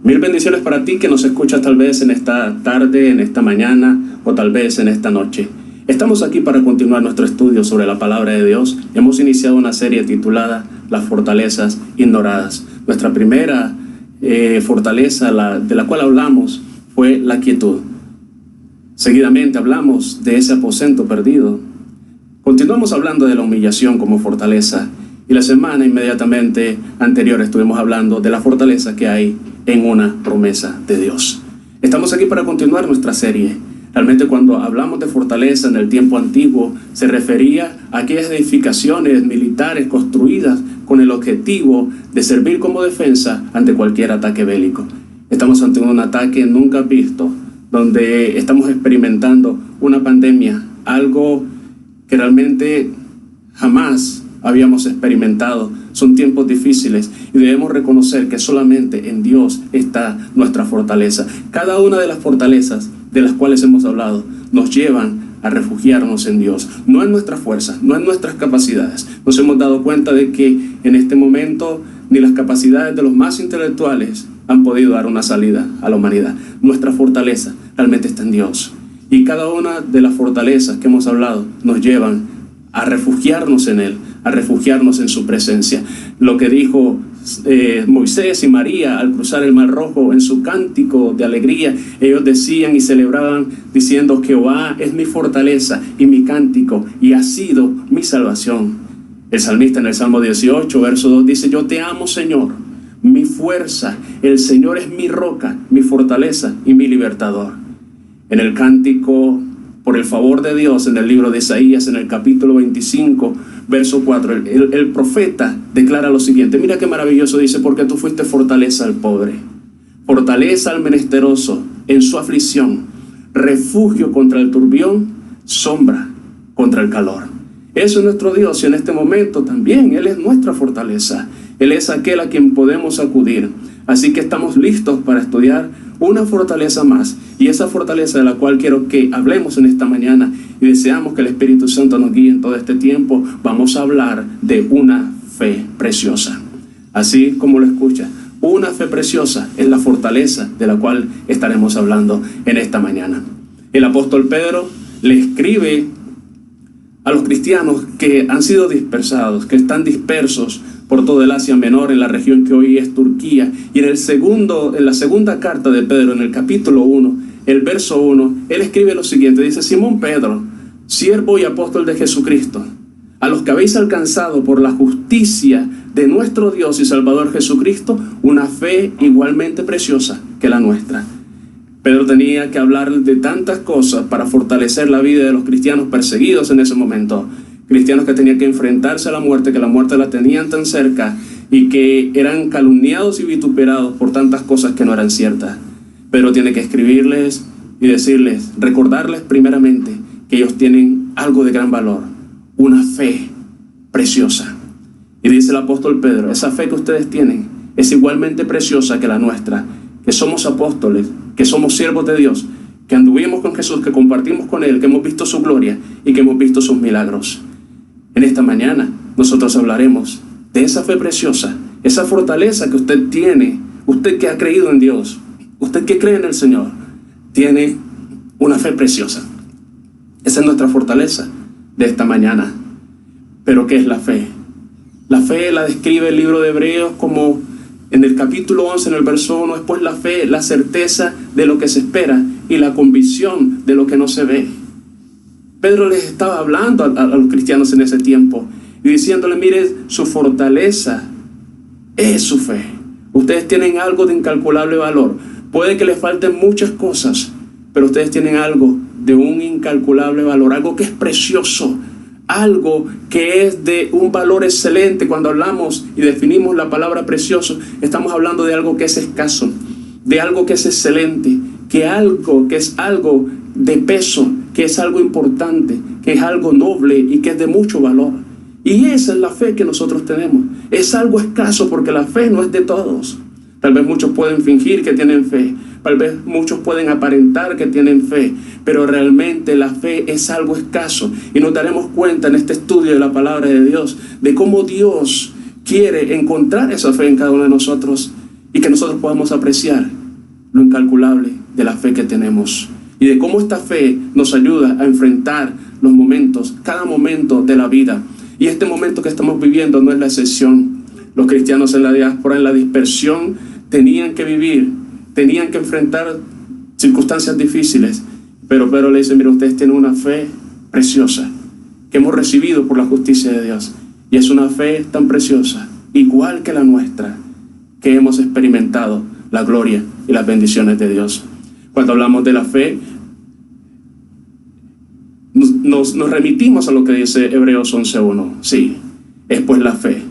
Mil bendiciones para ti que nos escuchas tal vez en esta tarde, en esta mañana o tal vez en esta noche. Estamos aquí para continuar nuestro estudio sobre la palabra de Dios. Hemos iniciado una serie titulada Las fortalezas ignoradas. Nuestra primera fortaleza de la cual hablamos fue la quietud. Seguidamente hablamos de ese aposento perdido. Continuamos hablando de la humillación como fortaleza. Y la semana inmediatamente anterior estuvimos hablando de la fortaleza que hay en una promesa de Dios. Estamos aquí para continuar nuestra serie. Realmente cuando hablamos de fortaleza en el tiempo antiguo, se refería a aquellas edificaciones militares construidas con el objetivo de servir como defensa ante cualquier ataque bélico. Estamos ante un ataque nunca visto, donde estamos experimentando una pandemia, algo que realmente jamás habíamos experimentado. Son tiempos difíciles y debemos reconocer que solamente en Dios está nuestra fortaleza. Cada una de las fortalezas de las cuales hemos hablado nos llevan a refugiarnos en Dios, no en nuestras fuerzas, no en nuestras capacidades. Nos hemos dado cuenta de que en este momento ni las capacidades de los más intelectuales han podido dar una salida a la humanidad. Nuestra fortaleza realmente está en Dios. Y cada una de las fortalezas que hemos hablado nos llevan a refugiarnos en Él, a refugiarnos en su presencia. Lo que dijo Moisés y María al cruzar el Mar Rojo en su cántico de alegría, ellos decían y celebraban diciendo: Jehová es mi fortaleza y mi cántico y ha sido mi salvación. El salmista en el Salmo 18, verso 2 dice: yo te amo, Señor, mi fuerza, el Señor es mi roca, mi fortaleza y mi libertador. En el cántico por el favor de Dios, en el libro de Isaías, en el capítulo 25, verso 4, el profeta declara lo siguiente. Mira qué maravilloso dice: porque tú fuiste fortaleza al pobre, fortaleza al menesteroso en su aflicción, refugio contra el turbión, sombra contra el calor. Eso es nuestro Dios, y en este momento también Él es nuestra fortaleza. Él es aquel a quien podemos acudir. Así que estamos listos para estudiar una fortaleza más, y esa fortaleza de la cual quiero que hablemos en esta mañana, y deseamos que el Espíritu Santo nos guíe en todo este tiempo. Vamos a hablar de una fe preciosa. Así como lo escucha, una fe preciosa es la fortaleza de la cual estaremos hablando en esta mañana. El apóstol Pedro le escribe a los cristianos que han sido dispersados, que están dispersos por todo el Asia Menor, en la región que hoy es Turquía. Y en la segunda carta de Pedro, en el capítulo 1, el verso 1, él escribe lo siguiente, dice: Simón Pedro, siervo y apóstol de Jesucristo, a los que habéis alcanzado por la justicia de nuestro Dios y Salvador Jesucristo, una fe igualmente preciosa que la nuestra. Pedro tenía que hablar de tantas cosas para fortalecer la vida de los cristianos perseguidos en ese momento. Cristianos que tenían que enfrentarse a la muerte, que la muerte la tenían tan cerca y que eran calumniados y vituperados por tantas cosas que no eran ciertas. Pedro tiene que escribirles y decirles, recordarles primeramente que ellos tienen algo de gran valor, una fe preciosa. Y dice el apóstol Pedro: esa fe que ustedes tienen es igualmente preciosa que la nuestra, que somos apóstoles, que somos siervos de Dios, que anduvimos con Jesús, que compartimos con Él, que hemos visto su gloria y que hemos visto sus milagros. En esta mañana nosotros hablaremos de esa fe preciosa, esa fortaleza que usted tiene, usted que ha creído en Dios, usted que cree en el Señor, tiene una fe preciosa. Esa es nuestra fortaleza de esta mañana. ¿Pero qué es la fe? La fe la describe el libro de Hebreos como, en el capítulo 11, en el verso 1, es pues la fe, la certeza de lo que se espera y la convicción de lo que no se ve. Pedro les estaba hablando a los cristianos en ese tiempo y diciéndole: mire, su fortaleza es su fe. Ustedes tienen algo de incalculable valor. Puede que les falten muchas cosas, pero ustedes tienen algo de un incalculable valor, algo que es precioso, algo que es de un valor excelente. Cuando hablamos y definimos la palabra precioso, estamos hablando de algo que es escaso, de algo que es excelente, que es algo de peso, que es algo importante, que es algo noble y que es de mucho valor. Y esa es la fe que nosotros tenemos. Es algo escaso porque la fe no es de todos. Tal vez muchos pueden fingir que tienen fe, tal vez muchos pueden aparentar que tienen fe, pero realmente la fe es algo escaso. Y nos daremos cuenta en este estudio de la palabra de Dios de cómo Dios quiere encontrar esa fe en cada uno de nosotros. y que nosotros podamos apreciar lo incalculable de la fe que tenemos y de cómo esta fe nos ayuda a enfrentar los momentos, cada momento de la vida. Y este momento que estamos viviendo no es la excepción. Los cristianos en la diáspora, en la dispersión, tenían que vivir, tenían que enfrentar circunstancias difíciles, pero Pedro le dice: mira, ustedes tienen una fe preciosa que hemos recibido por la justicia de Dios, y es una fe tan preciosa, igual que la nuestra, que hemos experimentado la gloria y las bendiciones de Dios. Cuando hablamos de la fe, nos remitimos a lo que dice Hebreos 11:1. Sí, es pues la fe,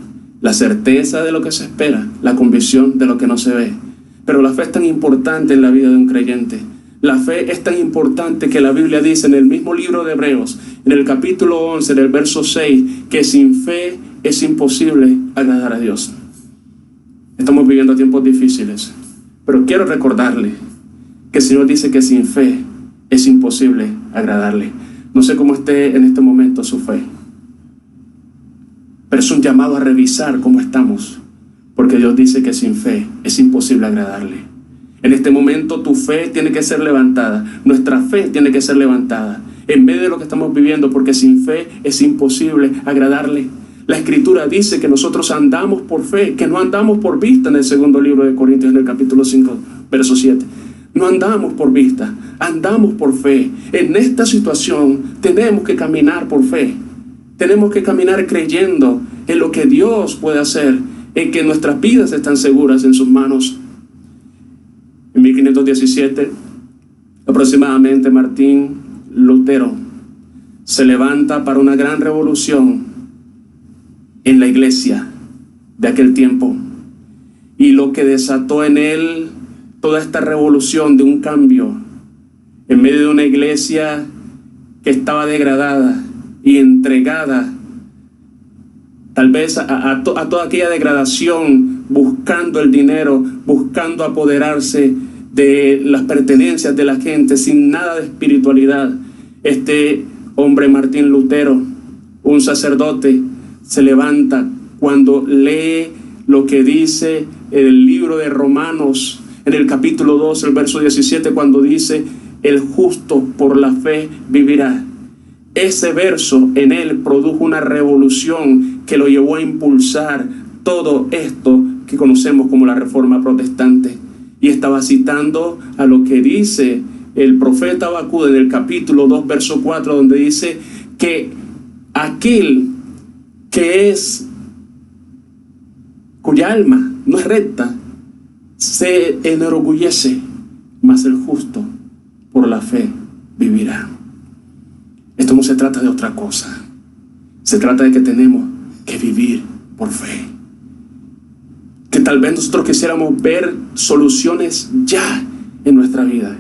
la certeza de lo que se espera, la convicción de lo que no se ve. Pero la fe es tan importante en la vida de un creyente. La fe es tan importante que la Biblia dice en el mismo libro de Hebreos, en el capítulo 11, en el verso 6, que sin fe es imposible agradar a Dios. Estamos viviendo tiempos difíciles, pero quiero recordarle que el Señor dice que sin fe es imposible agradarle. No sé cómo esté en este momento su fe, pero es un llamado a revisar cómo estamos, porque Dios dice que sin fe es imposible agradarle. En este momento tu fe tiene que ser levantada, nuestra fe tiene que ser levantada en medio de lo que estamos viviendo, porque sin fe es imposible agradarle. La Escritura dice que nosotros andamos por fe, que no andamos por vista, en el segundo libro de Corintios, en el capítulo 5, verso 7. No andamos por vista, andamos por fe. En esta situación tenemos que caminar por fe. Tenemos que caminar creyendo en lo que Dios puede hacer, en que nuestras vidas están seguras en sus manos. En 1517, aproximadamente, Martín Lutero se levanta para una gran revolución en la iglesia de aquel tiempo. Y lo que desató en él toda esta revolución de un cambio en medio de una iglesia que estaba degradada y entregada tal vez a toda aquella degradación, buscando el dinero, buscando apoderarse de las pertenencias de la gente, sin nada de espiritualidad. Este hombre, Martín Lutero, un sacerdote, se levanta cuando lee lo que dice el libro de Romanos, en el capítulo 2, el verso 17, cuando dice: el justo por la fe vivirá. Ese verso en él produjo una revolución que lo llevó a impulsar todo esto que conocemos como la Reforma Protestante. Y estaba citando a lo que dice el profeta Habacuc en el capítulo 2, verso 4, donde dice que aquel cuya alma no es recta se enorgullece, mas el justo por la fe vivirá. Esto no se trata de otra cosa. Se trata de que tenemos que vivir por fe. Que tal vez nosotros quisiéramos ver soluciones ya en nuestra vida.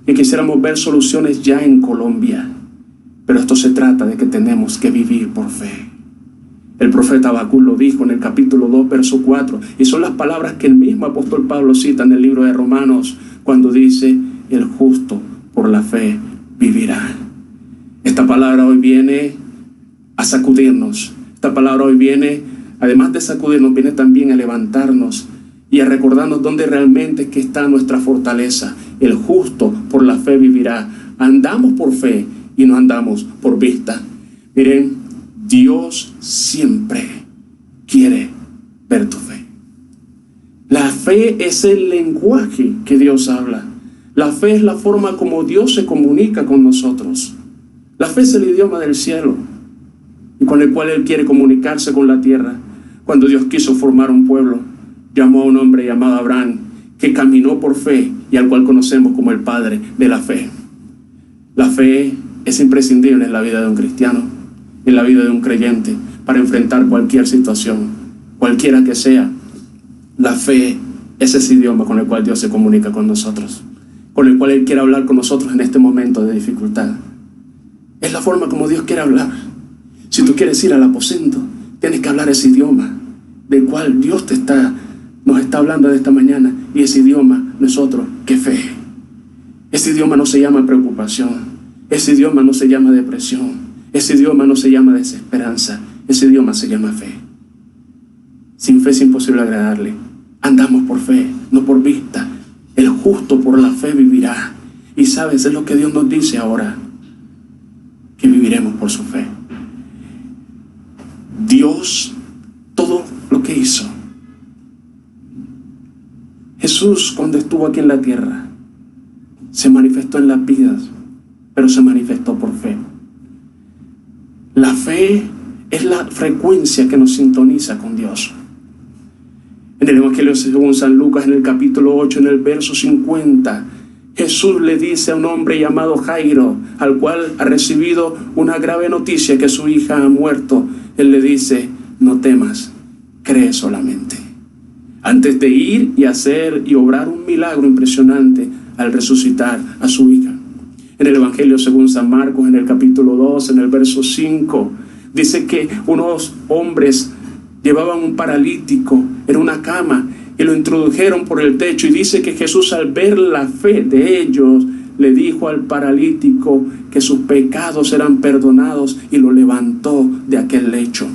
Que quisiéramos ver soluciones ya en Colombia. Pero esto se trata de que tenemos que vivir por fe. El profeta Habacuc lo dijo en el capítulo 2, verso 4. Y son las palabras que el mismo apóstol Pablo cita en el libro de Romanos, cuando dice: el justo por la fe vivirá. Esta palabra hoy viene a sacudirnos. Esta palabra hoy viene, además de sacudirnos, viene también a levantarnos y a recordarnos dónde realmente es que está nuestra fortaleza. El justo por la fe vivirá. Andamos por fe y no andamos por vista. Miren, Dios siempre quiere ver tu fe. La fe es el lenguaje que Dios habla. La fe es la forma como Dios se comunica con nosotros. La fe es el idioma del cielo y con el cual Él quiere comunicarse con la tierra. Cuando Dios quiso formar un pueblo, llamó a un hombre llamado Abraham, que caminó por fe y al cual conocemos como el padre de la fe. La fe es imprescindible en la vida de un cristiano, en la vida de un creyente, para enfrentar cualquier situación, cualquiera que sea. La fe es ese idioma con el cual Dios se comunica con nosotros, con el cual Él quiere hablar con nosotros en este momento de dificultad. Es la forma como Dios quiere hablar. Si tú quieres ir al aposento, tienes que hablar ese idioma del cual Dios nos está hablando de esta mañana. Y ese idioma no es otro que fe. Ese idioma no se llama preocupación. Ese idioma no se llama depresión. Ese idioma no se llama desesperanza. Ese idioma se llama fe. Sin fe es imposible agradarle. andamos por fe, no por vista. El justo por la fe vivirá. Y sabes, es lo que Dios nos dice ahora, que viviremos por su fe. Dios, todo lo que hizo. Jesús, cuando estuvo aquí en la tierra, se manifestó en las vidas, pero se manifestó por fe. La fe es la frecuencia que nos sintoniza con Dios. En el Evangelio según San Lucas, en el capítulo 8, en el verso 50, Jesús le dice a un hombre llamado Jairo, al cual ha recibido una grave noticia que su hija ha muerto. Él le dice: no temas, cree solamente. Antes de ir y hacer y obrar un milagro impresionante al resucitar a su hija. En el Evangelio según San Marcos, en el capítulo 2, en el verso 5, dice que unos hombres llevaban un paralítico en una cama y lo introdujeron por el techo, y dice que Jesús, al ver la fe de ellos, le dijo al paralítico que sus pecados eran perdonados y lo levantó de aquel lecho.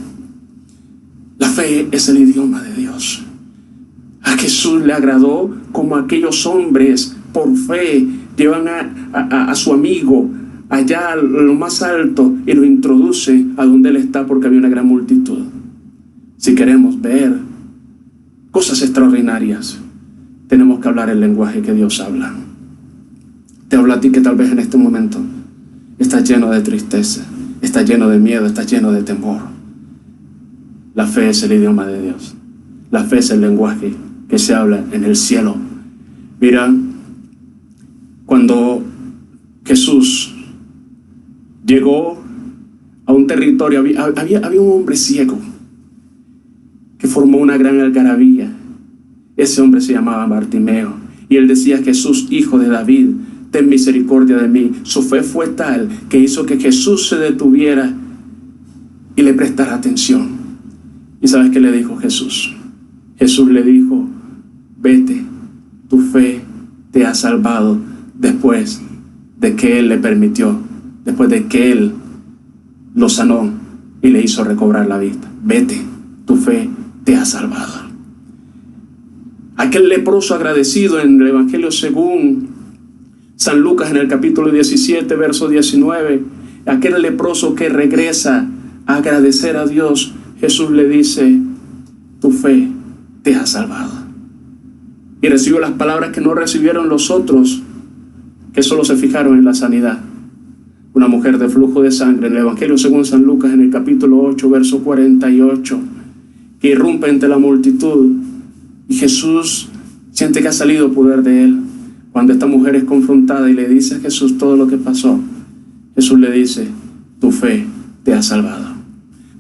La fe es el idioma de Dios. A Jesús le agradó como aquellos hombres por fe llevan a su amigo allá a lo más alto y lo introducen a donde él está, porque había una gran multitud. Si queremos ver cosas extraordinarias, tenemos que hablar el lenguaje que Dios habla. Te hablo a ti que tal vez en este momento estás lleno de tristeza, estás lleno de miedo, estás lleno de temor. La fe es el idioma de Dios. La fe es el lenguaje que se habla en el cielo. Mira, cuando Jesús llegó a un territorio, había un hombre ciego que formó una gran algarabía. Ese hombre se llamaba Bartimeo, y él decía: Jesús, hijo de David, ten misericordia de mí. Su fe fue tal que hizo que Jesús se detuviera y le prestara atención. ¿Y sabes qué le dijo Jesús? Jesús le dijo: vete, tu fe te ha salvado. Después de que él le permitió, después de que él lo sanó y le hizo recobrar la vista. Vete, tu fe te ha salvado. Aquel leproso agradecido, en el Evangelio según San Lucas, en el capítulo 17, verso 19, aquel leproso que regresa a agradecer a Dios, Jesús le dice: tu fe te ha salvado. Y recibió las palabras que no recibieron los otros, que solo se fijaron en la sanidad. Una mujer de flujo de sangre, en el Evangelio según San Lucas, en el capítulo 8, verso 48, que irrumpe entre la multitud, y Jesús siente que ha salido poder de él. Cuando esta mujer es confrontada y le dice a Jesús todo lo que pasó, Jesús le dice: tu fe te ha salvado.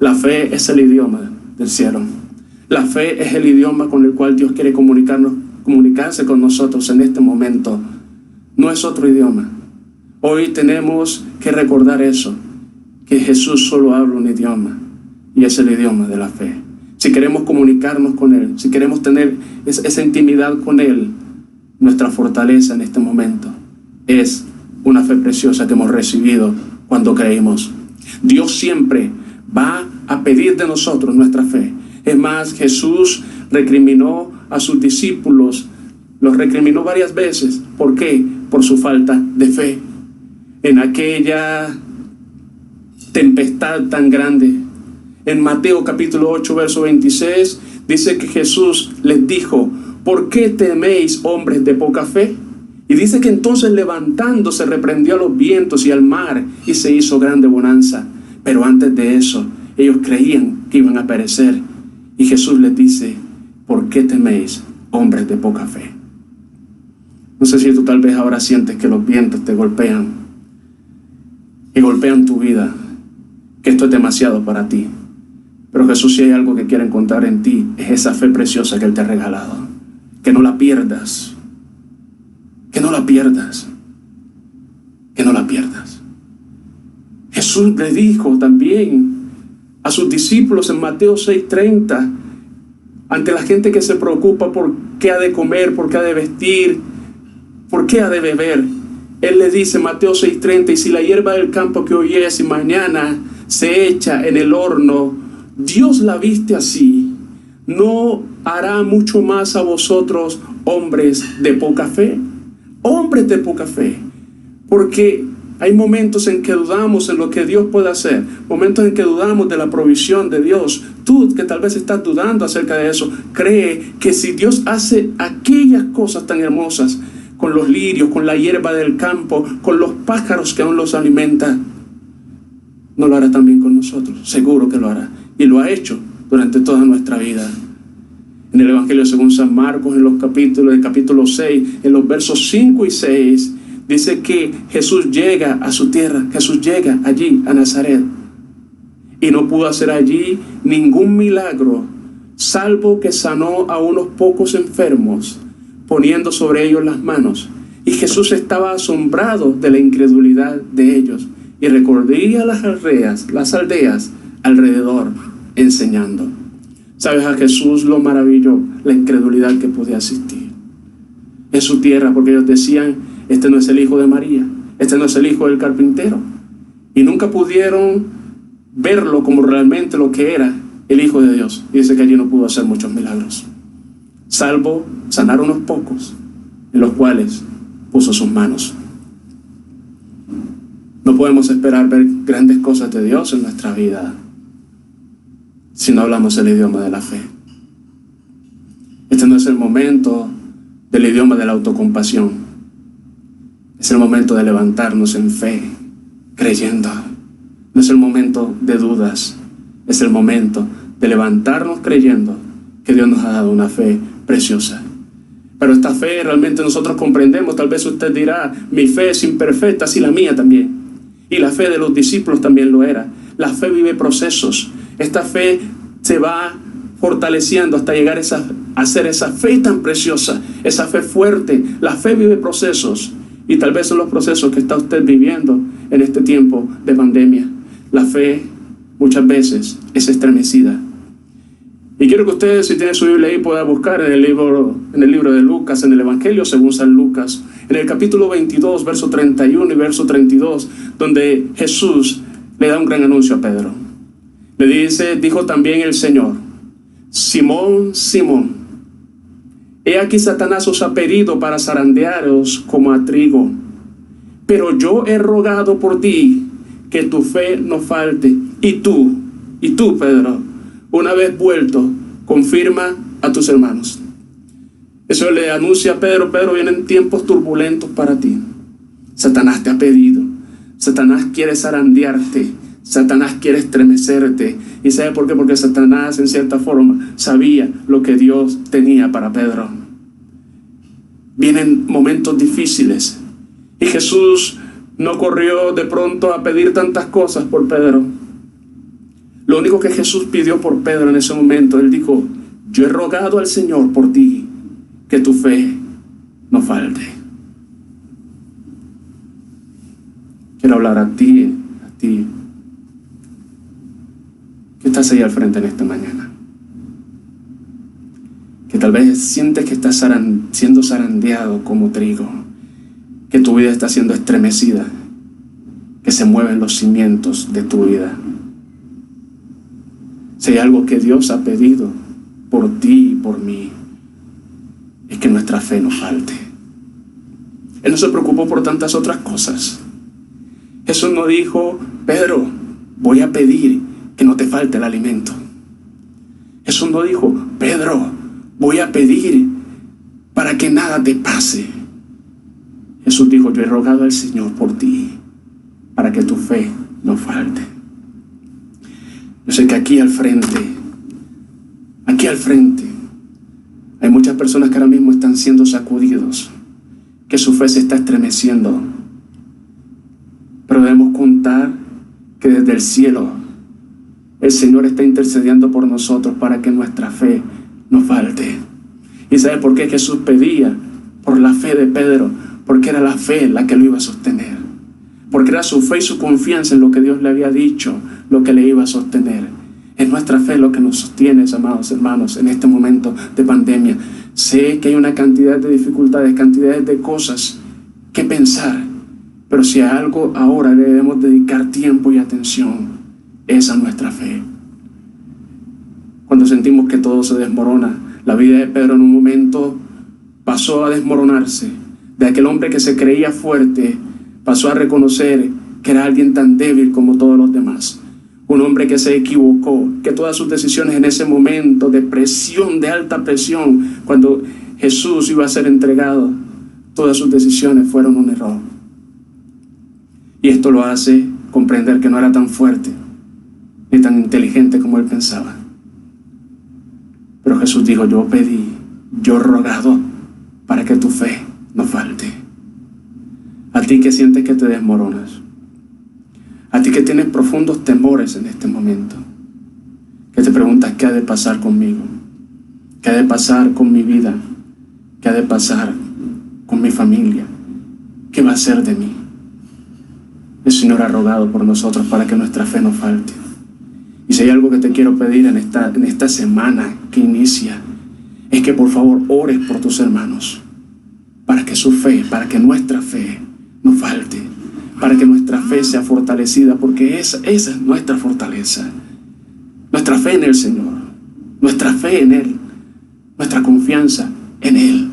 La fe es el idioma del cielo. La fe es el idioma con el cual Dios quiere comunicarse con nosotros en este momento. No es otro idioma. Hoy tenemos que recordar eso, que Jesús solo habla un idioma, y es el idioma de la fe. Si queremos comunicarnos con Él, si queremos tener esa intimidad con Él, nuestra fortaleza en este momento es una fe preciosa que hemos recibido cuando creímos. Dios siempre va a pedir de nosotros nuestra fe. Es más, Jesús recriminó a sus discípulos, los recriminó varias veces. ¿Por qué? Por su falta de fe. En aquella tempestad tan grande, en Mateo capítulo 8, verso 26, dice que Jesús les dijo: ¿por qué teméis, hombres de poca fe? Y dice que entonces, levantándose, reprendió a los vientos y al mar, y se hizo grande bonanza. Pero antes de eso, ellos creían que iban a perecer. Y Jesús les dice: ¿por qué teméis, hombres de poca fe? No sé si tú tal vez ahora sientes que los vientos te golpean, y golpean tu vida, que esto es demasiado para ti. Pero Jesús, si hay algo que quiere encontrar en ti, es esa fe preciosa que Él te ha regalado. Que no la pierdas. Que no la pierdas. Que no la pierdas. Jesús le dijo también a sus discípulos en Mateo 6:30, ante la gente que se preocupa por qué ha de comer, por qué ha de vestir, por qué ha de beber. Él le dice, Mateo 6:30, y si la hierba del campo que hoy es y mañana se echa en el horno, Dios la viste así, ¿no hará mucho más a vosotros, hombres de poca fe? Hombres de poca fe. Porque hay momentos en que dudamos en lo que Dios puede hacer, momentos en que dudamos de la provisión de Dios. Tú que tal vez estás dudando acerca de eso, cree que si Dios hace aquellas cosas tan hermosas con los lirios, con la hierba del campo, con los pájaros que aún los alimentan, no lo hará también con nosotros. Seguro que lo hará, y lo ha hecho durante toda nuestra vida. En el Evangelio según San Marcos, en los capítulo 6, en los versos 5 y 6, dice que Jesús llega a su tierra, Jesús llega allí a Nazaret, y no pudo hacer allí ningún milagro, salvo que sanó a unos pocos enfermos, poniendo sobre ellos las manos. Y Jesús estaba asombrado de la incredulidad de ellos, y recorría las aldeas alrededor, enseñando. ¿Sabes? A Jesús lo maravilló la incredulidad que podía existir en su tierra, porque ellos decían: este no es el hijo de María, este no es el hijo del carpintero. Y nunca pudieron verlo como realmente lo que era, el Hijo de Dios. Y dice que allí no pudo hacer muchos milagros, salvo sanar unos pocos, en los cuales puso sus manos. No podemos esperar ver grandes cosas de Dios en nuestra vida si no hablamos el idioma de la fe. Este no es el momento del idioma de la autocompasión. Es el momento de levantarnos en fe, creyendo. No es el momento de dudas. Es el momento de levantarnos creyendo que Dios nos ha dado una fe preciosa. Pero esta fe realmente nosotros comprendemos. Tal vez usted dirá: mi fe es imperfecta, sí, la mía también. Y la fe de los discípulos también lo era. La fe vive procesos. Esta fe se va fortaleciendo hasta llegar a ser esa fe tan preciosa, esa fe fuerte. La fe vive procesos, y tal vez son los procesos que está usted viviendo en este tiempo de pandemia. La fe muchas veces es estremecida. Y quiero que ustedes, si tienen su Biblia ahí, puedan buscar en el libro de Lucas, en el Evangelio según San Lucas, en el capítulo 22, verso 31 y verso 32, donde Jesús le da un gran anuncio a Pedro. Le dice: dijo también el Señor: Simón, Simón, he aquí Satanás os ha pedido para zarandearos como a trigo, pero yo he rogado por ti que tu fe no falte. Y tú, Pedro, una vez vuelto, confirma a tus hermanos. Eso le anuncia a Pedro: Pedro, vienen tiempos turbulentos para ti. Satanás te ha pedido. Satanás quiere zarandearte. Satanás quiere estremecerte. ¿Y sabe por qué? Porque Satanás, en cierta forma, sabía lo que Dios tenía para Pedro. Vienen momentos difíciles, y Jesús no corrió de pronto a pedir tantas cosas por Pedro. Lo único que Jesús pidió por Pedro en ese momento, él dijo: yo he rogado al Señor por ti, que tu fe no falte. Quiero hablar a ti, que estás ahí al frente en esta mañana, que tal vez sientes que estás siendo zarandeado como trigo, que tu vida está siendo estremecida, que se mueven los cimientos de tu vida. Si hay algo que Dios ha pedido por ti y por mí, es que nuestra fe no falte. Él no se preocupó por tantas otras cosas. Jesús no dijo: Pedro, voy a pedir que no te falte el alimento. Jesús no dijo: Pedro, voy a pedir para que nada te pase. Jesús dijo: yo he rogado al Señor por ti, para que tu fe no falte. Yo sé que aquí al frente, hay muchas personas que ahora mismo están siendo sacudidos, que su fe se está estremeciendo. Pero debemos contar que desde el cielo el Señor está intercediendo por nosotros para que nuestra fe no falte. ¿Y sabe por qué Jesús pedía por la fe de Pedro? Porque era la fe la que lo iba a sostener. Porque era su fe y su confianza en lo que Dios le había dicho lo que le iba a sostener. Es nuestra fe lo que nos sostiene, amados hermanos, en este momento de pandemia. Sé que hay una cantidad de dificultades, cantidades de cosas que pensar, pero si a algo ahora le debemos dedicar tiempo y atención, es a nuestra fe. Cuando sentimos sentimos que todo se desmorona. La vida de Pedro en un momento pasó a desmoronarse. De aquel hombre que se creía fuerte, pasó a reconocer que era alguien tan débil como todos los demás. Un hombre que se equivocó, que todas sus decisiones en ese momento de presión, de alta presión, cuando Jesús iba a ser entregado, todas sus decisiones fueron un error. Y esto lo hace comprender que no era tan fuerte ni tan inteligente como él pensaba. Pero Jesús dijo: yo pedí, yo he rogado para que tu fe no falte. A ti que sientes que te desmoronas, a ti que tienes profundos temores en este momento, que te preguntas qué ha de pasar conmigo, qué ha de pasar con mi vida, qué ha de pasar con mi familia, qué va a ser de mí. El Señor ha rogado por nosotros para que nuestra fe no falte. Y si hay algo que te quiero pedir en esta semana que inicia, es que por favor ores por tus hermanos, para que su fe, para que nuestra fe no falte, para que nuestra fe sea fortalecida, porque esa es nuestra fortaleza. Nuestra fe en el Señor, nuestra fe en Él, nuestra confianza en Él.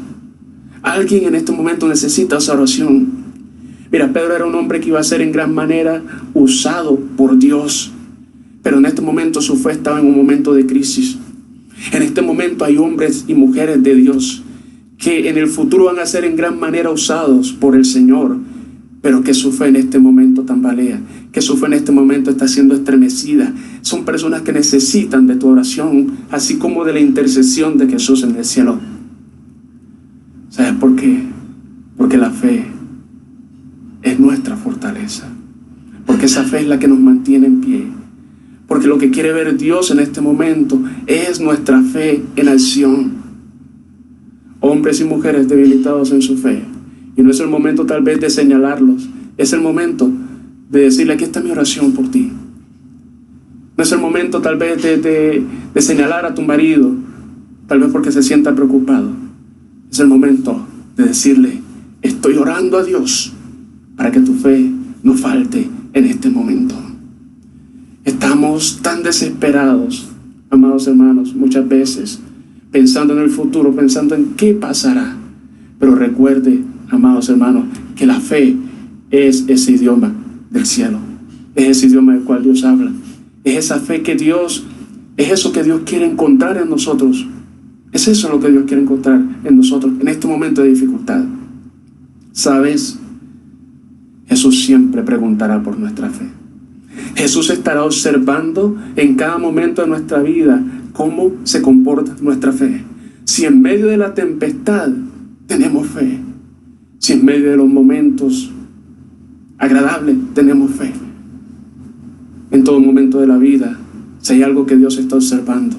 Alguien en este momento necesita esa oración. Mira, Pedro era un hombre que iba a ser en gran manera usado por Dios, pero en este momento su fe estaba en un momento de crisis. En este momento hay hombres y mujeres de Dios que en el futuro van a ser en gran manera usados por el Señor, pero que su fe en este momento tambalea, que su fe en este momento está siendo estremecida. Son personas que necesitan de tu oración, así como de la intercesión de Jesús en el cielo. ¿Sabes por qué? Porque la fe es nuestra fortaleza, porque esa fe es la que nos mantiene en pie, porque lo que quiere ver Dios en este momento es nuestra fe en acción. Hombres y mujeres debilitados en su fe, y no es el momento tal vez de señalarlos, es el momento de decirle: aquí está mi oración por ti. No es el momento tal vez de señalar a tu marido, tal vez porque se sienta preocupado. Es el momento de decirle: estoy orando a Dios para que tu fe no falte en este momento. Estamos tan desesperados, amados hermanos, muchas veces, pensando en el futuro, pensando en qué pasará. Pero recuerde, amados hermanos, que la fe es ese idioma del cielo, es ese idioma del cual Dios habla, es esa fe que Dios, es eso que Dios quiere encontrar en nosotros. Es eso lo que Dios quiere encontrar en nosotros en este momento de dificultad. ¿Sabes? Jesús siempre preguntará por nuestra fe. Jesús estará observando en cada momento de nuestra vida cómo se comporta nuestra fe. Si en medio de la tempestad tenemos fe, si en medio de los momentos agradables tenemos fe, en todo momento de la vida, si hay algo que Dios está observando,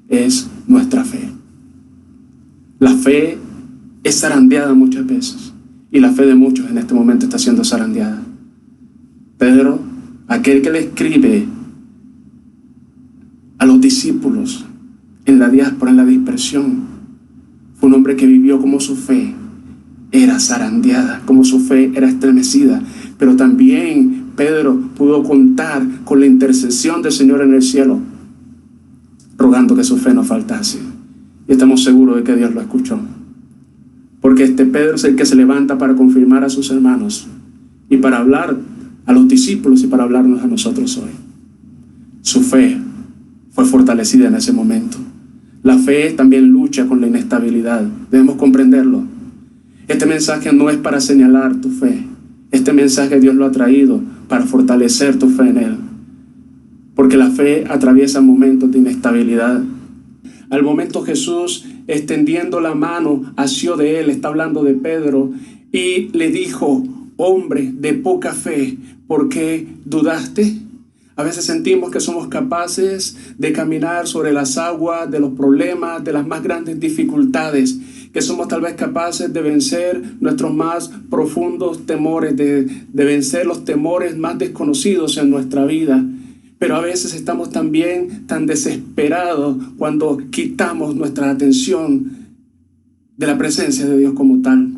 es nuestra fe. La fe es zarandeada muchas veces, y la fe de muchos en este momento está siendo zarandeada. Pedro, aquel que le escribe a los discípulos en la diáspora, en la dispersión, fue un hombre que vivió como su fe era zarandeada, como su fe era estremecida. Pero también Pedro pudo contar con la intercesión del Señor en el cielo, rogando que su fe no faltase. Y estamos seguros de que Dios lo escuchó, porque este Pedro es el que se levanta para confirmar a sus hermanos y para hablar a los discípulos y para hablarnos a nosotros hoy. Su fe fue fortalecida en ese momento. La fe también lucha con la inestabilidad. Debemos comprenderlo. Este mensaje no es para señalar tu fe. Este mensaje Dios lo ha traído para fortalecer tu fe en Él, porque la fe atraviesa momentos de inestabilidad. Al momento Jesús, extendiendo la mano, asió de él, está hablando de Pedro, y le dijo: hombre de poca fe, ¿por qué dudaste? A veces sentimos que somos capaces de caminar sobre las aguas de los problemas, de las más grandes dificultades, que somos tal vez capaces de vencer nuestros más profundos temores, de vencer los temores más desconocidos en nuestra vida. Pero a veces estamos también tan desesperados cuando quitamos nuestra atención de la presencia de Dios como tal.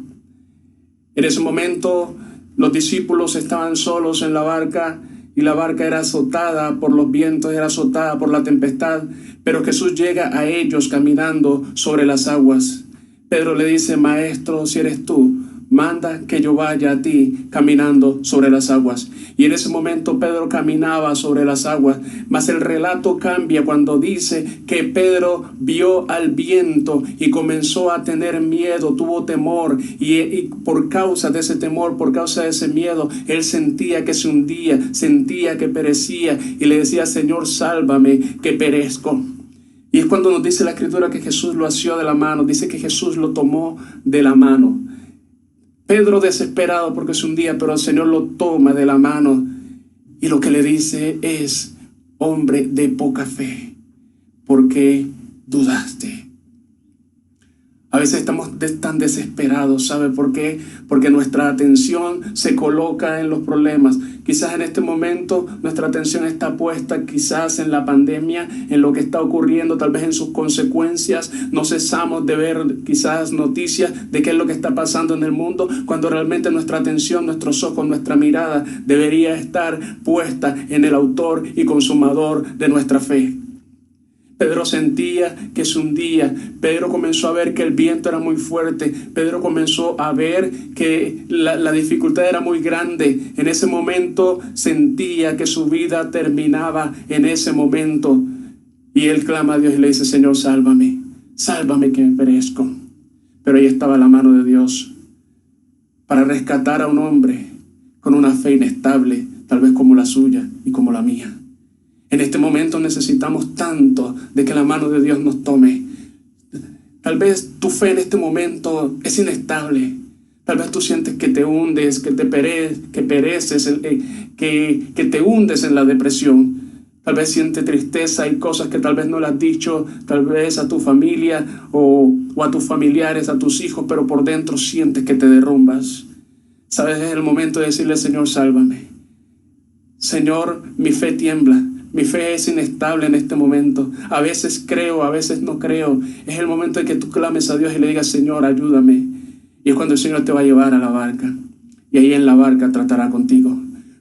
En ese momento los discípulos estaban solos en la barca y la barca era azotada por los vientos, era azotada por la tempestad, pero Jesús llega a ellos caminando sobre las aguas. Pedro le dice: Maestro, si eres tú, manda que yo vaya a ti caminando sobre las aguas. Y en ese momento Pedro caminaba sobre las aguas, mas el relato cambia cuando dice que Pedro vio al viento y comenzó a tener miedo, tuvo temor, y por causa de ese temor, por causa de ese miedo, él sentía que se hundía, sentía que perecía, y le decía: Señor, sálvame, que perezco. Y es cuando nos dice la Escritura que Jesús lo asió de la mano, dice que Jesús lo tomó de la mano. Pedro desesperado porque se hundía, pero el Señor lo toma de la mano y lo que le dice es: hombre de poca fe, ¿por qué dudaste? A veces estamos tan desesperados, ¿sabe por qué? Porque nuestra atención se coloca en los problemas. Quizás en este momento nuestra atención está puesta quizás en la pandemia, en lo que está ocurriendo, tal vez en sus consecuencias. No cesamos de ver quizás noticias de qué es lo que está pasando en el mundo, cuando realmente nuestra atención, nuestros ojos, nuestra mirada debería estar puesta en el autor y consumador de nuestra fe. Pedro sentía que se hundía. Pedro comenzó a ver que el viento era muy fuerte. Pedro comenzó a ver que la dificultad era muy grande. En ese momento sentía que su vida terminaba en ese momento. Y él clama a Dios y le dice: Señor, sálvame, sálvame que me perezco. Pero ahí estaba la mano de Dios para rescatar a un hombre con una fe inestable, tal vez como la suya y como la mía. En este momento necesitamos tanto de que la mano de Dios nos tome. Tal vez tu fe en este momento es inestable. Tal vez tú sientes que te hundes, que pereces, que te hundes en la depresión. Tal vez sientes tristeza y cosas que tal vez no le has dicho, tal vez a tu familia o a tus familiares, a tus hijos, pero por dentro sientes que te derrumbas. ¿Sabes? Es el momento de decirle: Señor, sálvame. Señor, mi fe tiembla. Mi fe es inestable en este momento. A veces creo, a veces no creo. Es el momento en que tú clames a Dios y le digas: Señor, ayúdame. Y es cuando el Señor te va a llevar a la barca. Y ahí en la barca tratará contigo.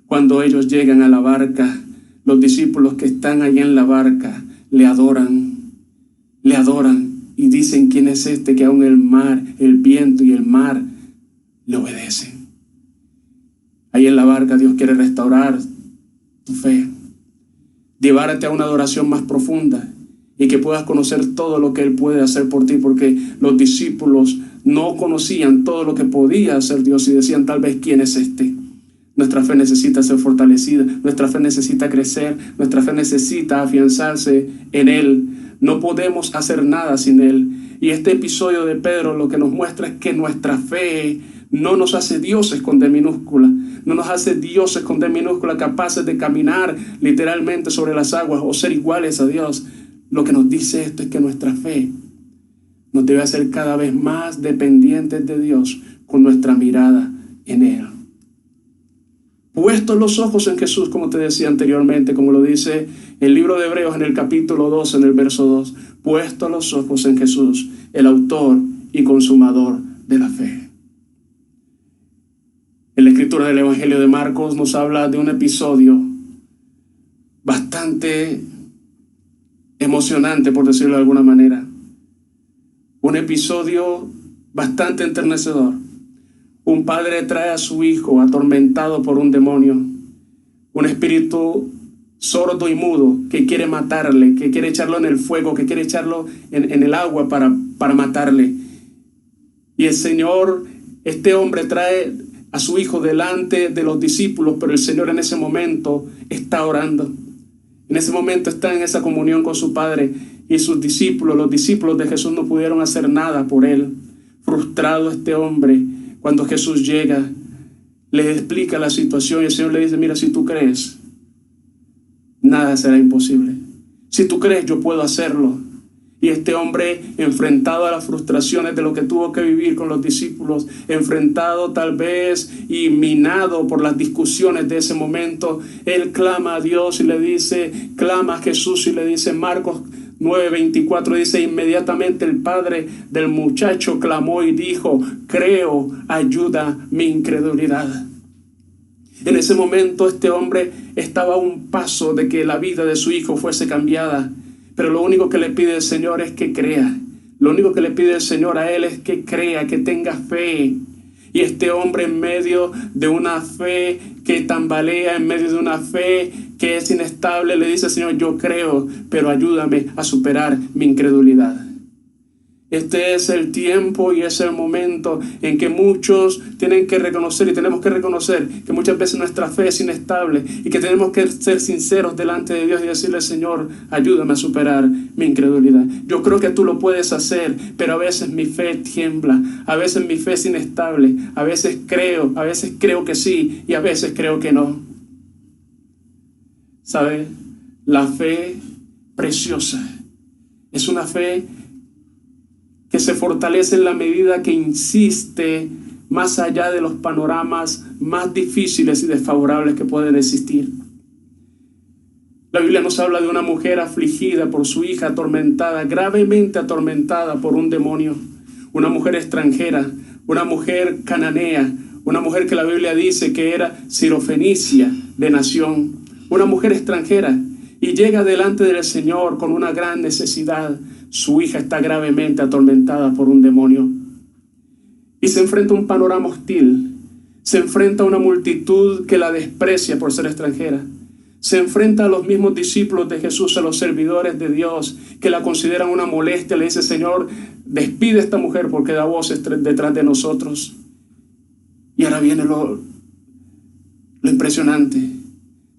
Cuando ellos llegan a la barca, los discípulos que están ahí en la barca le adoran. Le adoran y dicen: ¿quién es este que aún el mar, el viento y el mar le obedecen? Ahí en la barca Dios quiere restaurar tu fe, llevarte a una adoración más profunda y que puedas conocer todo lo que Él puede hacer por ti, porque los discípulos no conocían todo lo que podía hacer Dios y decían: tal vez, ¿quién es este? Nuestra fe necesita ser fortalecida, nuestra fe necesita crecer, nuestra fe necesita afianzarse en Él. No podemos hacer nada sin Él. Y este episodio de Pedro lo que nos muestra es que nuestra fe no nos hace dioses con D minúscula. No nos hace dioses con D minúscula, capaces de caminar literalmente sobre las aguas o ser iguales a Dios. Lo que nos dice esto es que nuestra fe nos debe hacer cada vez más dependientes de Dios con nuestra mirada en Él. Puestos los ojos en Jesús, como te decía anteriormente, como lo dice el libro de Hebreos en el capítulo 2, en el verso 2. Puestos los ojos en Jesús, el autor y consumador de la fe. En la escritura del Evangelio de Marcos nos habla de un episodio bastante emocionante, por decirlo de alguna manera. Un episodio bastante enternecedor. Un padre trae a su hijo atormentado por un demonio, un espíritu sordo y mudo que quiere matarle, que quiere echarlo en el fuego, que quiere echarlo en el agua para matarle. Y el Señor, este hombre trae a su hijo delante de los discípulos, pero el Señor en ese momento está orando. En ese momento está en esa comunión con su Padre y sus discípulos. Los discípulos de Jesús no pudieron hacer nada por él. Frustrado este hombre, cuando Jesús llega, le explica la situación y el Señor le dice: mira, si tú crees, nada será imposible. Si tú crees, yo puedo hacerlo. Y este hombre, enfrentado a las frustraciones de lo que tuvo que vivir con los discípulos, enfrentado tal vez y minado por las discusiones de ese momento, él clama a Dios y le dice, clama a Jesús y le dice, Marcos 9:24 dice, inmediatamente el padre del muchacho clamó y dijo, creo, ayuda mi incredulidad. En ese momento este hombre estaba a un paso de que la vida de su hijo fuese cambiada, pero lo único que le pide el Señor es que crea. Lo único que le pide el Señor a él es que crea, que tenga fe. Y este hombre, en medio de una fe que tambalea, en medio de una fe que es inestable, le dice: Señor, yo creo, pero ayúdame a superar mi incredulidad. Este es el tiempo y es el momento en que muchos tienen que reconocer, y tenemos que reconocer, que muchas veces nuestra fe es inestable y que tenemos que ser sinceros delante de Dios y decirle: Señor, ayúdame a superar mi incredulidad. Yo creo que tú lo puedes hacer, pero a veces mi fe tiembla, a veces mi fe es inestable, a veces creo que sí y a veces creo que no. ¿Sabe? La fe preciosa es una fe que se fortalece en la medida que insiste más allá de los panoramas más difíciles y desfavorables que pueden existir. La Biblia nos habla de una mujer afligida por su hija, atormentada, gravemente atormentada por un demonio. Una mujer extranjera, una mujer cananea, una mujer que la Biblia dice que era sirofenicia de nación. Una mujer extranjera, y llega delante del Señor con una gran necesidad. Su hija está gravemente atormentada por un demonio. Y se enfrenta a un panorama hostil. Se enfrenta a una multitud que la desprecia por ser extranjera. Se enfrenta a los mismos discípulos de Jesús, a los servidores de Dios, que la consideran una molestia. Le dice: Señor, despide a esta mujer porque da voces detrás de nosotros. Y ahora viene lo impresionante.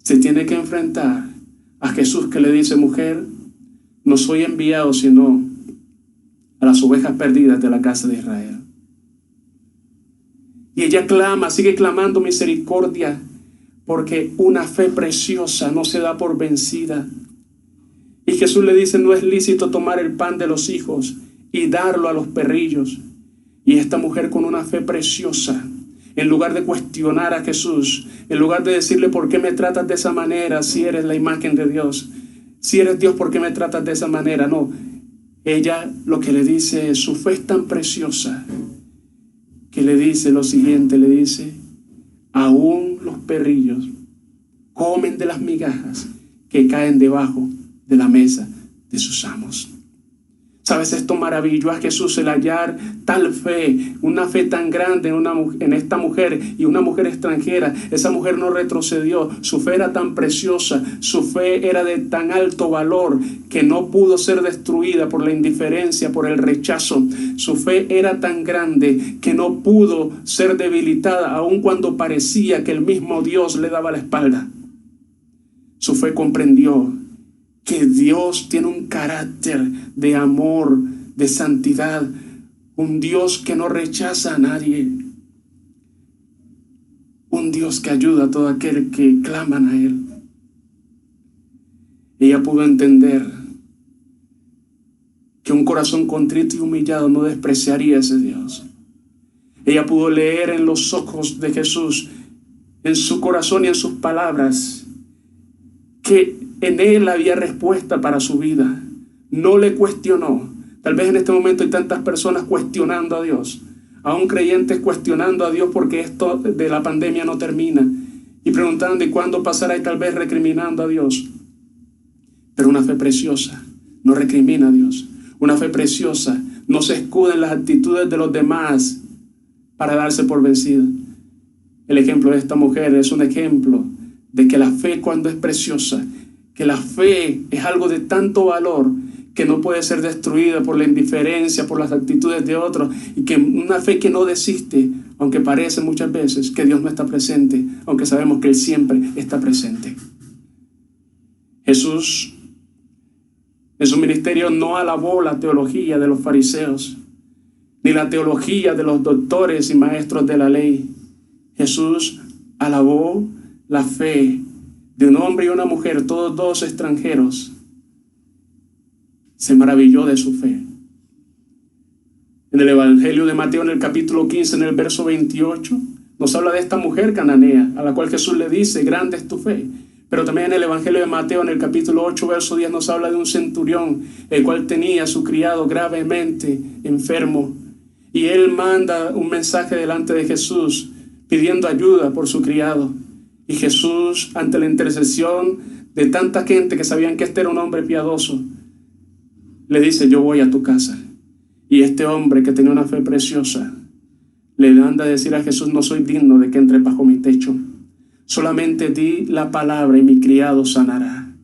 Se tiene que enfrentar a Jesús, que le dice: mujer, no soy enviado sino a las ovejas perdidas de la casa de Israel. Y ella clama, sigue clamando misericordia, porque una fe preciosa no se da por vencida. Y Jesús le dice: no es lícito tomar el pan de los hijos y darlo a los perrillos. Y esta mujer, con una fe preciosa, en lugar de cuestionar a Jesús, en lugar de decirle: ¿por qué me tratas de esa manera si eres la imagen de Dios? Si eres Dios, ¿por qué me tratas de esa manera? No, ella lo que le dice es, su fe es tan preciosa que le dice lo siguiente, le dice: aún los perrillos comen de las migajas que caen debajo de la mesa de sus amos. ¿Sabes? Esto maravilló a Jesús, el hallar tal fe, una fe tan grande en esta mujer, y una mujer extranjera. Esa mujer no retrocedió, su fe era tan preciosa, su fe era de tan alto valor que no pudo ser destruida por la indiferencia, por el rechazo. Su fe era tan grande que no pudo ser debilitada, aun cuando parecía que el mismo Dios le daba la espalda. Su fe comprendió que Dios tiene un carácter de amor, de santidad, un Dios que no rechaza a nadie, un Dios que ayuda a todo aquel que claman a Él. Ella pudo entender que un corazón contrito y humillado no despreciaría a ese Dios. Ella pudo leer en los ojos de Jesús, en su corazón y en sus palabras, que en Él había respuesta para su vida. No le cuestionó. Tal vez en este momento hay tantas personas cuestionando a Dios, aún creyentes cuestionando a Dios porque esto de la pandemia no termina, y preguntando ¿y cuándo pasará? Y tal vez recriminando a Dios. Pero una fe preciosa no recrimina a Dios. Una fe preciosa no se escuda en las actitudes de los demás para darse por vencida. El ejemplo de esta mujer es un ejemplo de que la fe, cuando es preciosa, que la fe es algo de tanto valor que no puede ser destruida por la indiferencia, por las actitudes de otros, y que una fe que no desiste, aunque parece muchas veces que Dios no está presente, aunque sabemos que Él siempre está presente. Jesús en su ministerio no alabó la teología de los fariseos, ni la teología de los doctores y maestros de la ley. Jesús alabó la fe de un hombre y una mujer, todos dos extranjeros. Se maravilló de su fe. En el Evangelio de Mateo, en el capítulo 15, en el verso 28, nos habla de esta mujer cananea, a la cual Jesús le dice: grande es tu fe. Pero también en el Evangelio de Mateo, en el capítulo 8, verso 10, nos habla de un centurión, el cual tenía a su criado gravemente enfermo. Y él manda un mensaje delante de Jesús, pidiendo ayuda por su criado. Y Jesús, ante la intercesión de tanta gente que sabían que este era un hombre piadoso, le dice: yo voy a tu casa. Y este hombre, que tenía una fe preciosa, le manda a decir a Jesús: no soy digno de que entre bajo mi techo, solamente di la palabra y mi criado sanará.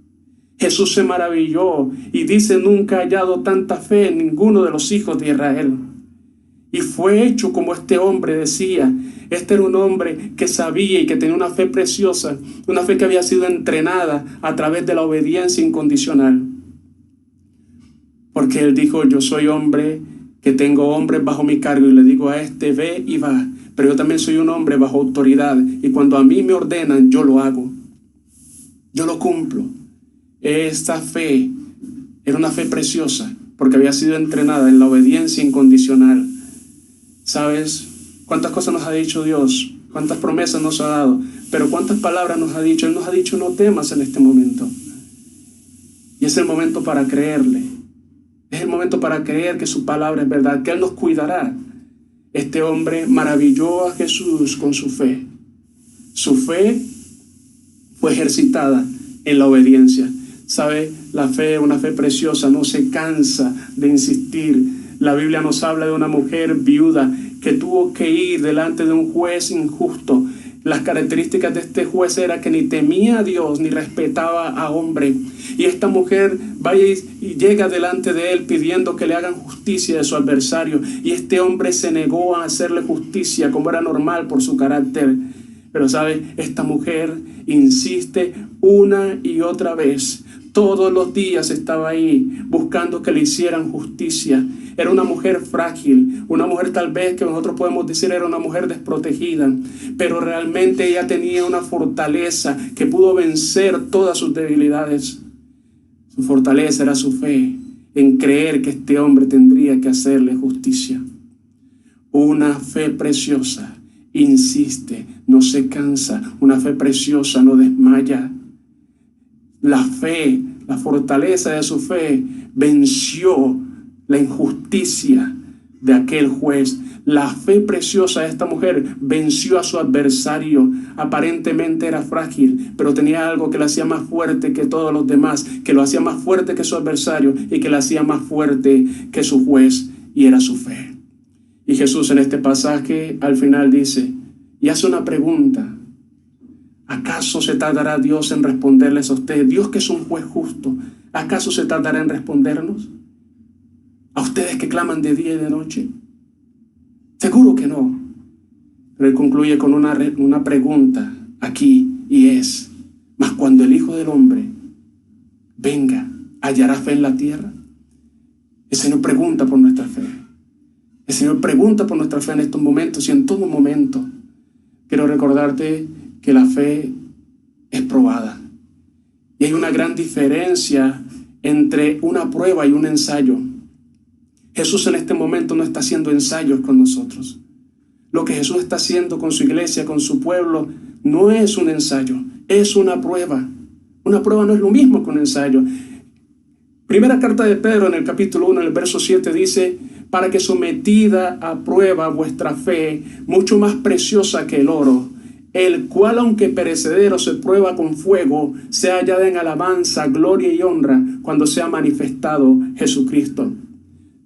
Jesús se maravilló y dice: nunca he hallado tanta fe en ninguno de los hijos de Israel. Y fue hecho como este hombre decía. Este era un hombre que sabía y que tenía una fe preciosa, una fe que había sido entrenada a través de la obediencia incondicional. Porque él dijo: yo soy hombre que tengo hombres bajo mi cargo y le digo a este: ve y va. Pero yo también soy un hombre bajo autoridad, y cuando a mí me ordenan, yo lo hago, yo lo cumplo. Esta fe era una fe preciosa porque había sido entrenada en la obediencia incondicional. ¿Sabes cuántas cosas nos ha dicho Dios? ¿Cuántas promesas nos ha dado? Pero ¿cuántas palabras nos ha dicho? Él nos ha dicho: no temas en este momento. Y es el momento para creerle. Es el momento para creer que su palabra es verdad, que Él nos cuidará. Este hombre maravilló a Jesús con su fe. Su fe fue ejercitada en la obediencia. ¿Sabe? La fe, una fe preciosa, no se cansa de insistir. La Biblia nos habla de una mujer viuda que tuvo que ir delante de un juez injusto. Las características de este juez era que ni temía a Dios ni respetaba a hombre. Y esta mujer va y llega delante de él pidiendo que le hagan justicia de su adversario. Y este hombre se negó a hacerle justicia como era normal por su carácter. Pero ¿sabe? Esta mujer insiste una y otra vez. Todos los días estaba ahí buscando que le hicieran justicia. Era una mujer frágil, una mujer tal vez que nosotros podemos decir era una mujer desprotegida, pero realmente ella tenía una fortaleza que pudo vencer todas sus debilidades. Su fortaleza era su fe en creer que este hombre tendría que hacerle justicia. Una fe preciosa insiste, no se cansa. Una fe preciosa no desmaya. La fe, la fortaleza de su fe venció la injusticia de aquel juez. La fe preciosa de esta mujer venció a su adversario. Aparentemente era frágil, pero tenía algo que la hacía más fuerte que todos los demás, que lo hacía más fuerte que su adversario y que la hacía más fuerte que su juez, y era su fe. Y Jesús en este pasaje al final dice y hace una pregunta: ¿acaso se tardará Dios en responderles a ustedes? Dios, que es un juez justo, ¿acaso se tardará en respondernos? ¿A ustedes que claman de día y de noche? Seguro que no. Pero él concluye con una pregunta aquí, y es: ¿mas cuando el Hijo del Hombre venga, hallará fe en la tierra? El Señor pregunta por nuestra fe. El Señor pregunta por nuestra fe en estos momentos y en todo momento. Quiero recordarte que la fe es probada. Y hay una gran diferencia entre una prueba y un ensayo. Jesús en este momento no está haciendo ensayos con nosotros. Lo que Jesús está haciendo con su iglesia, con su pueblo, no es un ensayo, es una prueba. Una prueba no es lo mismo que un ensayo. Primera carta de Pedro en el capítulo 1, en el verso 7 dice: para que sometida a prueba vuestra fe, mucho más preciosa que el oro, el cual aunque perecedero se prueba con fuego, sea hallada en alabanza, gloria y honra cuando sea manifestado Jesucristo.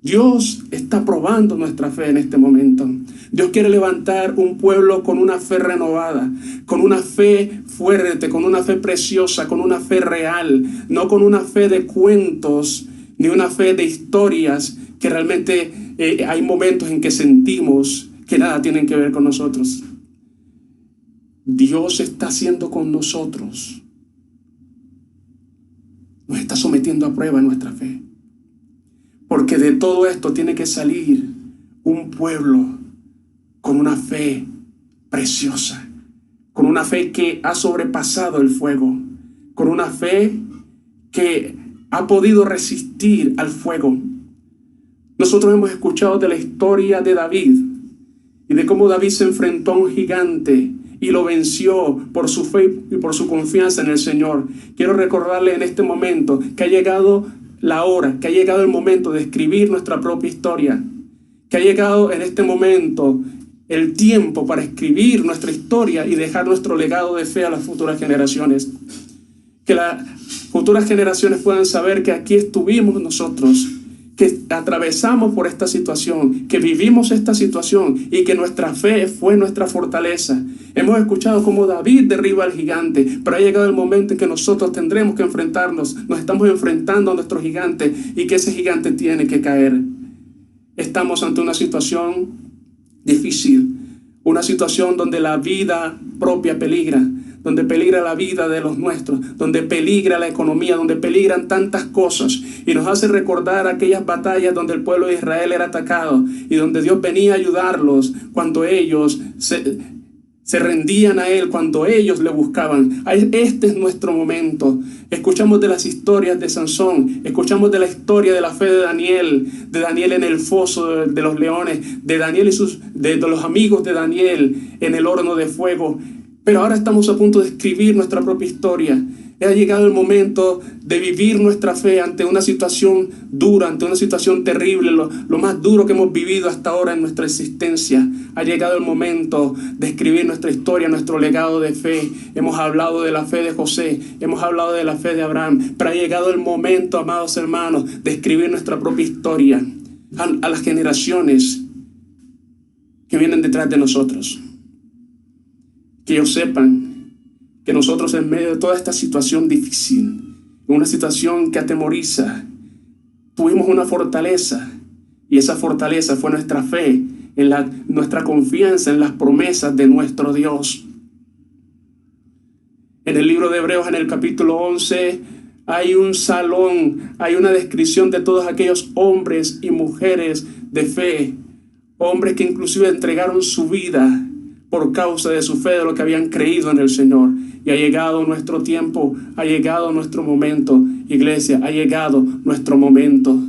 Dios está probando nuestra fe en este momento. Dios quiere levantar un pueblo con una fe renovada, con una fe fuerte, con una fe preciosa, con una fe real, no con una fe de cuentos, ni una fe de historias que realmente hay momentos en que sentimos que nada tienen que ver con nosotros. Dios está haciendo con nosotros. Nos está sometiendo a prueba nuestra fe. Porque de todo esto tiene que salir un pueblo con una fe preciosa, con una fe que ha sobrepasado el fuego, con una fe que ha podido resistir al fuego. Nosotros hemos escuchado de la historia de David y de cómo David se enfrentó a un gigante y lo venció por su fe y por su confianza en el Señor. Quiero recordarle en este momento que ha llegado la hora, que ha llegado el momento de escribir nuestra propia historia, que ha llegado en este momento el tiempo para escribir nuestra historia y dejar nuestro legado de fe a las futuras generaciones. Que las futuras generaciones puedan saber que aquí estuvimos nosotros, que atravesamos por esta situación, que vivimos esta situación y que nuestra fe fue nuestra fortaleza. Hemos escuchado cómo David derriba al gigante, pero ha llegado el momento en que nosotros tendremos que enfrentarnos. Nos estamos enfrentando a nuestro gigante y que ese gigante tiene que caer. Estamos ante una situación difícil, una situación donde la vida propia peligra, donde peligra la vida de los nuestros, donde peligra la economía, donde peligran tantas cosas, y nos hace recordar aquellas batallas donde el pueblo de Israel era atacado y donde Dios venía a ayudarlos cuando ellos se rendían a Él, cuando ellos le buscaban. Este es nuestro momento. Escuchamos de las historias de Sansón, escuchamos de la historia de la fe de Daniel en el foso de los leones, de Daniel y de los amigos de Daniel en el horno de fuego. Pero ahora estamos a punto de escribir nuestra propia historia. Ha llegado el momento de vivir nuestra fe ante una situación dura, ante una situación terrible, lo más duro que hemos vivido hasta ahora en nuestra existencia. Ha llegado el momento de escribir nuestra historia, nuestro legado de fe. Hemos hablado de la fe de José, hemos hablado de la fe de Abraham, pero ha llegado el momento, amados hermanos, de escribir nuestra propia historia a las generaciones que vienen detrás de nosotros. Que ellos sepan que nosotros en medio de toda esta situación difícil, una situación que atemoriza, tuvimos una fortaleza, y esa fortaleza fue nuestra fe, nuestra confianza en las promesas de nuestro Dios. En el libro de Hebreos, en el capítulo 11, hay un salón, hay una descripción de todos aquellos hombres y mujeres de fe, hombres que inclusive entregaron su vida por causa de su fe, de lo que habían creído en el Señor. Y ha llegado nuestro tiempo, ha llegado nuestro momento, iglesia, ha llegado nuestro momento.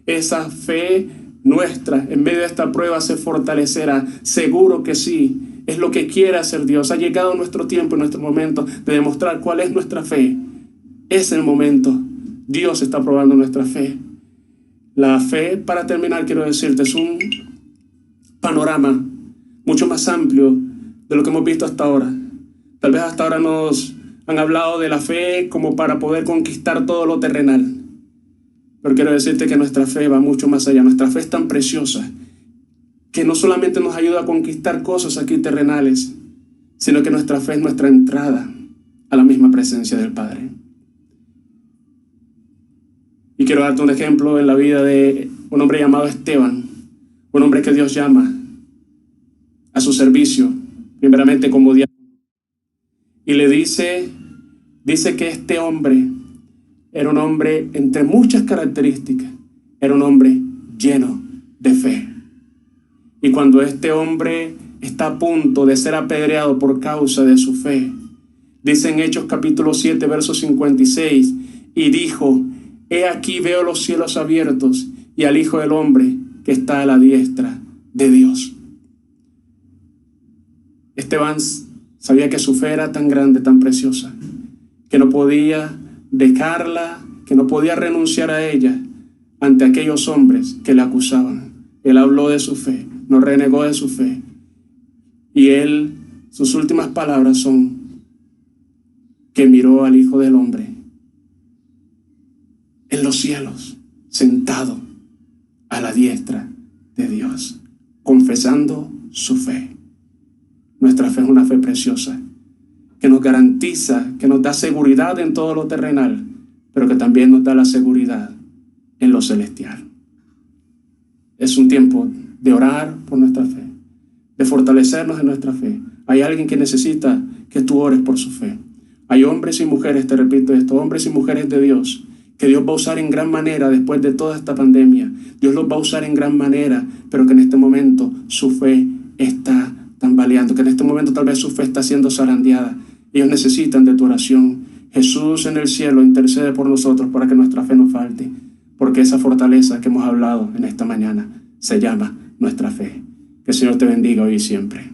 Esa fe nuestra en medio de esta prueba se fortalecerá, seguro que sí. Es lo que quiere hacer Dios. Ha llegado nuestro tiempo, nuestro momento de demostrar cuál es nuestra fe. Es el momento. Dios está probando nuestra fe. La fe, para terminar, quiero decirte, es un panorama mucho más amplio de lo que hemos visto hasta ahora. Tal vez hasta ahora nos han hablado de la fe como para poder conquistar todo lo terrenal. Pero quiero decirte que nuestra fe va mucho más allá. Nuestra fe es tan preciosa que no solamente nos ayuda a conquistar cosas aquí terrenales, sino que nuestra fe es nuestra entrada a la misma presencia del Padre. Y quiero darte un ejemplo en la vida de un hombre llamado Esteban, un hombre que Dios llama a su servicio, primeramente como diácono. Y le dice que este hombre era un hombre entre muchas características, era un hombre lleno de fe. Y cuando este hombre está a punto de ser apedreado por causa de su fe, dice en Hechos capítulo 7, verso 56, y dijo: he aquí veo los cielos abiertos y al Hijo del Hombre que está a la diestra de Dios. Esteban sabía que su fe era tan grande, tan preciosa, que no podía dejarla, que no podía renunciar a ella ante aquellos hombres que le acusaban. Él habló de su fe, no renegó de su fe. Y sus últimas palabras son que miró al Hijo del Hombre en los cielos, sentado a la diestra de Dios, confesando su fe. Nuestra fe es una fe preciosa, que nos garantiza, que nos da seguridad en todo lo terrenal, pero que también nos da la seguridad en lo celestial. Es un tiempo de orar por nuestra fe, de fortalecernos en nuestra fe. Hay alguien que necesita que tú ores por su fe. Hay hombres y mujeres, te repito esto, hombres y mujeres de Dios, que Dios va a usar en gran manera después de toda esta pandemia. Dios los va a usar en gran manera, pero que en este momento su fe está tambaleando, que en este momento tal vez su fe está siendo zarandeada. Ellos necesitan de tu oración. Jesús en el cielo intercede por nosotros para que nuestra fe no falte, porque esa fortaleza que hemos hablado en esta mañana se llama nuestra fe. Que el Señor te bendiga hoy y siempre.